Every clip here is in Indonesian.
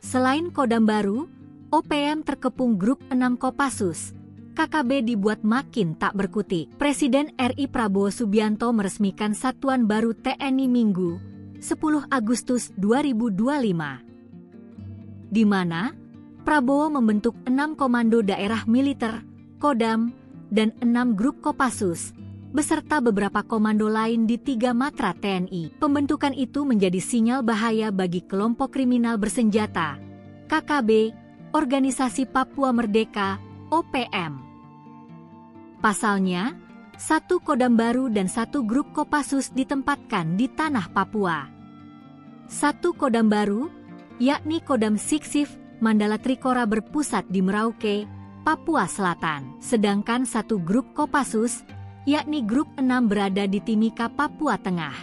Selain Kodam baru, OPM terkepung grup 6 Kopassus. KKB dibuat makin tak berkutik. Presiden RI Prabowo Subianto meresmikan satuan baru TNI Minggu, 10 Agustus 2025. Di mana Prabowo membentuk 6 komando daerah militer, Kodam, dan 6 grup Kopassus, beserta beberapa komando lain di 3 matra TNI. Pembentukan itu menjadi sinyal bahaya bagi kelompok kriminal bersenjata, KKB, Organisasi Papua Merdeka, OPM. Pasalnya, 1 Kodam baru dan 1 grup Kopassus ditempatkan di tanah Papua. 1 Kodam baru, yakni Kodam Siksif Mandala Trikora berpusat di Merauke, Papua Selatan. Sedangkan 1 grup Kopassus, yakni grup 6 berada di Timika, Papua Tengah.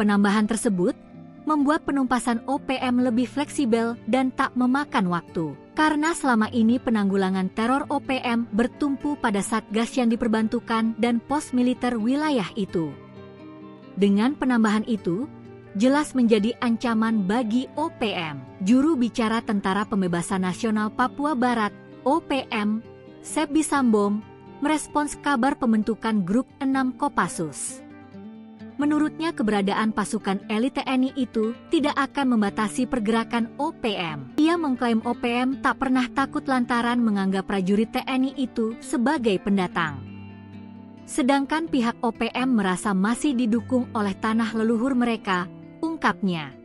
Penambahan tersebut membuat penumpasan OPM lebih fleksibel dan tak memakan waktu. Karena selama ini penanggulangan teror OPM bertumpu pada satgas yang diperbantukan dan pos militer wilayah itu. Dengan penambahan itu, jelas menjadi ancaman bagi OPM. Juru bicara Tentara Pembebasan Nasional Papua Barat, OPM, Sebbi Sambom, merespons kabar pembentukan grup 6 Kopassus. Menurutnya keberadaan pasukan elit TNI itu tidak akan membatasi pergerakan OPM. Ia mengklaim OPM tak pernah takut lantaran menganggap prajurit TNI itu sebagai pendatang. Sedangkan pihak OPM merasa masih didukung oleh tanah leluhur mereka, ungkapnya.